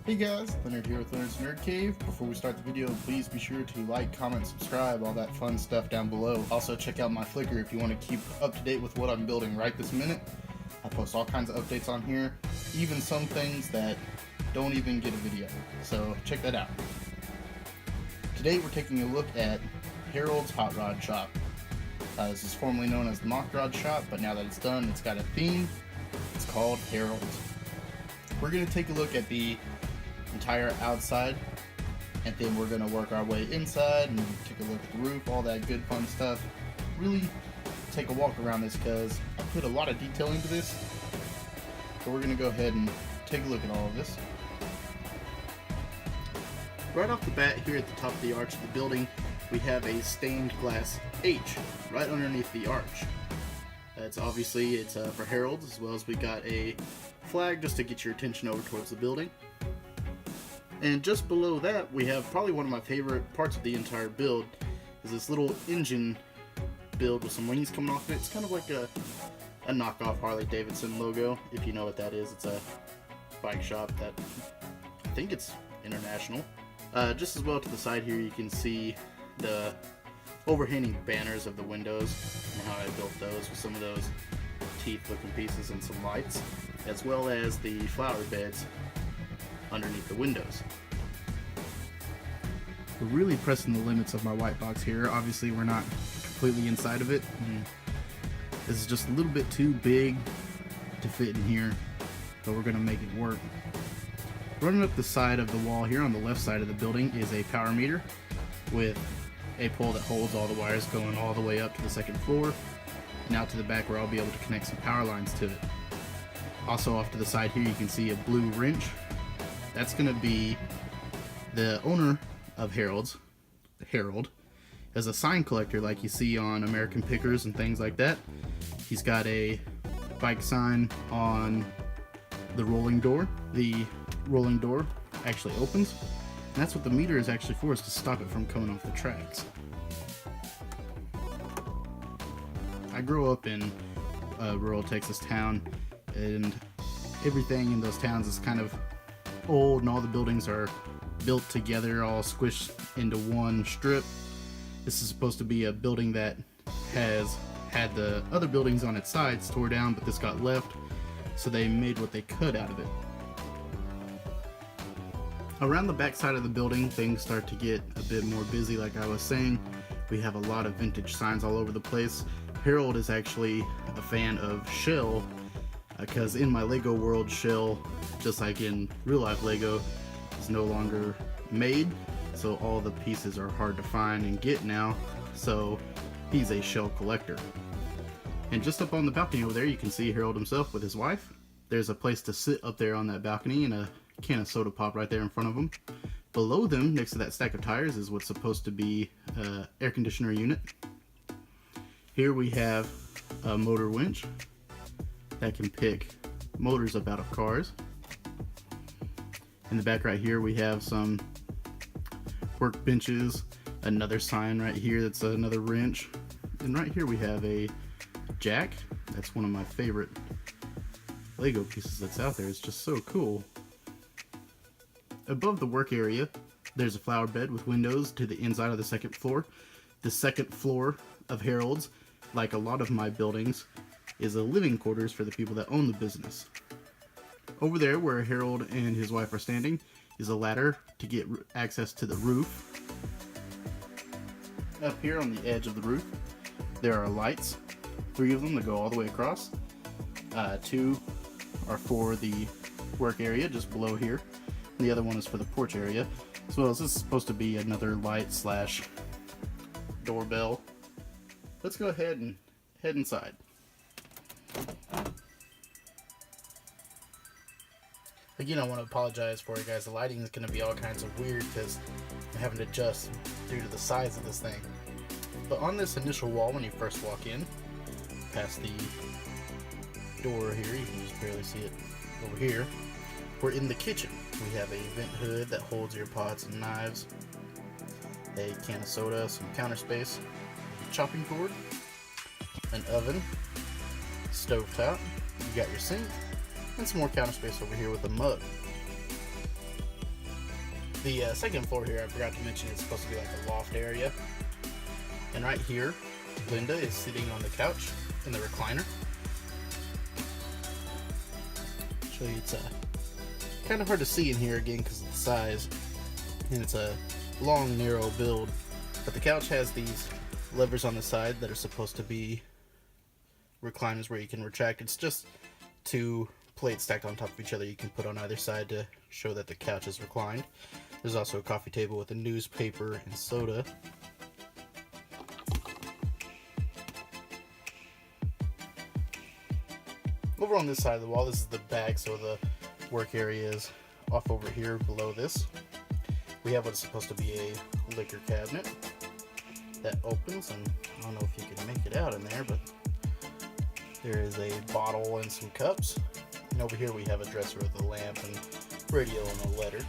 Hey guys, Leonard here with Leonard's Nerd Cave. Before we start the video, please be sure to like, comment, subscribe, all that fun stuff down below. Also check out my Flickr if you want to keep up to date with what I'm building right this minute. I post all kinds of updates on here, even some things that don't even get a video, so check that out. Today we're taking a look at Harold's Hot Rod Shop. This is formerly known as the MOCrod Shop, but now that it's done, it's got a theme. It's called Harold's. We're going to take a look at the entire outside, and then we're going to work our way inside and take a look at the roof, all that good fun stuff. Really take a walk around this because I put a lot of detail into this, so we're going to go ahead and take a look at all of this. Right off the bat, here at the top of the arch of the building, we have a stained glass H right underneath the arch. It's for Harold's, as well as we got a flag just to get your attention over towards the building. And just below that, we have probably one of my favorite parts of the entire build, is this little engine build with some wings coming off it. It's kind of like a knockoff Harley Davidson logo, if you know what that is. It's a bike shop that I think it's international. Just as well to the side here, you can see the overhanging banners of the windows and how I built those with some of those teeth looking pieces and some lights, as well as the flower beds underneath the windows. We're really pressing the limits of my white box here. Obviously we're not completely inside of it. This is just a little bit too big to fit in here, but we're gonna make it work. Running up the side of the wall here on the left side of the building is a power meter with a pole that holds all the wires going all the way up to the second floor and out to the back where I'll be able to connect some power lines to it. Also off to the side here you can see a blue wrench. That's going to be the owner of Harold, as a sign collector like you see on American Pickers and things like that. He's got a bike sign on the rolling door. The rolling door actually opens, and that's what the meter is actually for, is to stop it from coming off the tracks. I grew up in a rural Texas town, and everything in those towns is kind of old, and all the buildings are built together, all squished into one strip. This is supposed to be a building that has had the other buildings on its sides tore down, but this got left, so they made what they could out of it. Around the back side of the building, things start to get a bit more busy. Like I was saying, we have a lot of vintage signs all over the place. Harold is actually a fan of shell, because in my Lego world, shell, just like in real life Lego, is no longer made, so all the pieces are hard to find and get now, so he's a shell collector. And just up on the balcony over there you can see Harold himself with his wife. There's a place to sit up there on that balcony and a can of soda pop right there in front of them. Below them, next to that stack of tires, is what's supposed to be an air conditioner unit. Here we have a motor winch that can pick motors up out of cars. In the back right here we have some workbenches, another sign right here that's another wrench, and right here we have a jack. That's one of my favorite Lego pieces that's out there. It's just so cool. Above the work area there's a flower bed with windows to the inside of the second floor. The second floor of Harold's, like a lot of my buildings, is a living quarters for the people that own the business. Over there where Harold and his wife are standing is a ladder to get access to the roof. Up here on the edge of the roof there are lights, 3 of them that go all the way across. 2 are for the work area just below here, and the other one is for the porch area, as well as this is supposed to be another light slash doorbell. Let's go ahead and head inside. Again, I want to apologize for it, guys. The lighting is going to be all kinds of weird because I'm having to adjust due to the size of this thing. But on this initial wall, when you first walk in, past the door here, you can just barely see it over here, we're in the kitchen. We have a vent hood that holds your pots and knives, a can of soda, some counter space, a chopping board, an oven, stovetop, you got your sink, and some more counter space over here with a mug. The second floor here, I forgot to mention, it's supposed to be like a loft area. And right here, Linda is sitting on the couch in the recliner. Show you, it's kind of hard to see in here again because of the size, and it's a long, narrow build. But the couch has these levers on the side that are supposed to be recliners where you can retract. It's just two plates stacked on top of each other you can put on either side to show that the couch is reclined. There's also a coffee table with a newspaper and soda. Over on this side of the wall, this is the back, so the work area is off over here below this. We have what's supposed to be a liquor cabinet that opens, and I don't know if you can make it out in there, but there is a bottle and some cups. And over here we have a dresser with a lamp and radio and a letter.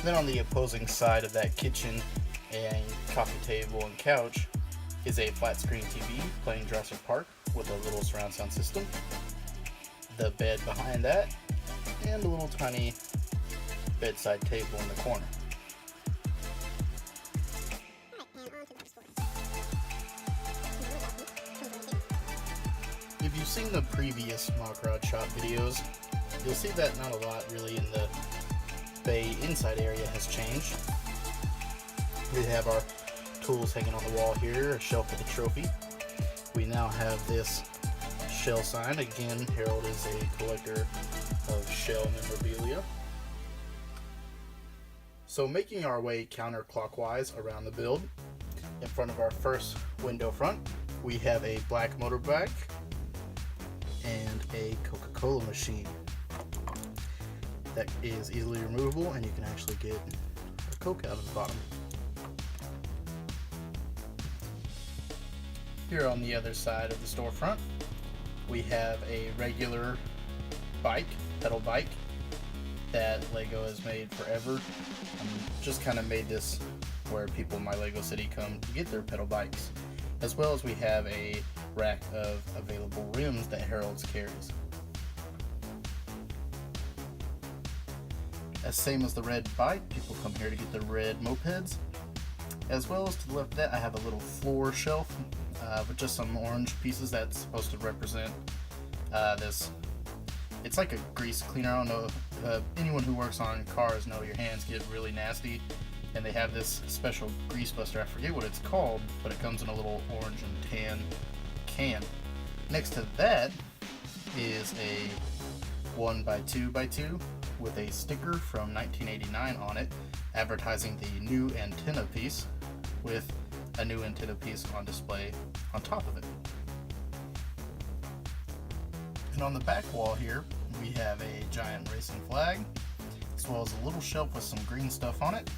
Then on the opposing side of that kitchen and coffee table and couch is a flat screen TV playing Jurassic Park with a little surround sound system. The bed behind that, and a little tiny bedside table in the corner. If you've seen the previous MOCrod shop videos, you'll see that not a lot really in the bay inside area has changed. We have our tools hanging on the wall here, a shelf with a trophy. We now have this shell sign. Again, Harold is a collector of shell memorabilia. So making our way counterclockwise around the build, in front of our first window front, we have a black motorbike and a Coca-Cola machine that is easily removable, and you can actually get a Coke out of the bottom. Here on the other side of the storefront, we have a regular bike, pedal bike, that Lego has made forever. Just kind of made this where people in my Lego city come to get their pedal bikes. As well as we have a rack of available rims that Harold's carries. As same as the red bike, people come here to get their red mopeds. As well as to the left of that, I have a little floor shelf with just some orange pieces that's supposed to represent this. It's like a grease cleaner. I don't know, anyone who works on cars know your hands get really nasty, and they have this special grease buster. I forget what it's called, but it comes in a little orange and tan can. Next to that is a 1x2x2 with a sticker from 1989 on it, advertising the new antenna piece, with a new antenna piece on display on top of it. And on the back wall here, we have a giant racing flag, as well as a little shelf with some green stuff on it.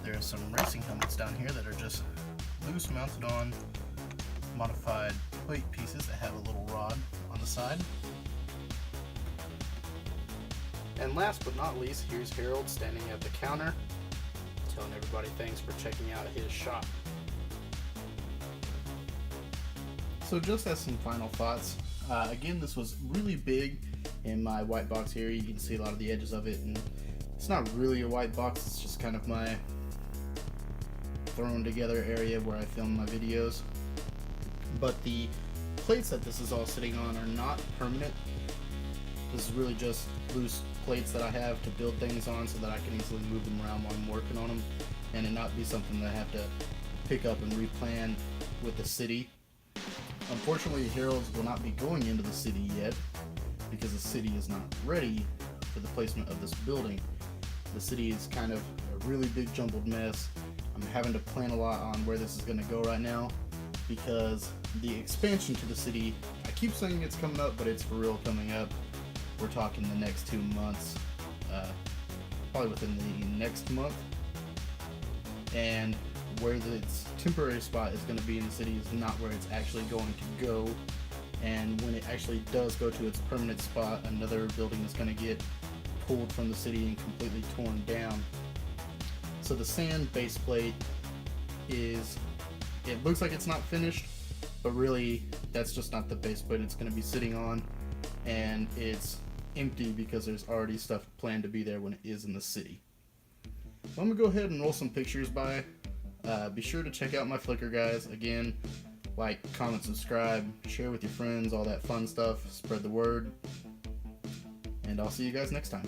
There are some racing helmets down here that are just loose mounted on modified plate pieces that have a little rod on the side. And last but not least, here's Harold standing at the counter, telling everybody thanks for checking out his shop. So just as some final thoughts, again, this was really big in my white box here. You can see a lot of the edges of it, and it's not really a white box, it's just kind of my thrown together area where I film my videos. But the plates that this is all sitting on are not permanent. This is really just loose plates that I have to build things on so that I can easily move them around while I'm working on them, and it not be something that I have to pick up and replan with the city. Unfortunately, Harold's will not be going into the city yet because the city is not ready for the placement of this building. The city is kind of a really big jumbled mess. I'm having to plan a lot on where this is going to go right now because the expansion to the city, I keep saying it's coming up, but it's for real coming up. We're talking the next 2 months, probably within the next month. And where its temporary spot is going to be in the city is not where it's actually going to go. And when it actually does go to its permanent spot, another building is going to get pulled from the city and completely torn down. So the sand base plate is, it looks like it's not finished, but really that's just not the base plate it's going to be sitting on, and it's empty because there's already stuff planned to be there when it is in the city. So I'm gonna go ahead and roll some pictures by. Be sure to check out my Flickr, guys. Again, like, comment, subscribe, share with your friends, all that fun stuff. Spread the word. And I'll see you guys next time.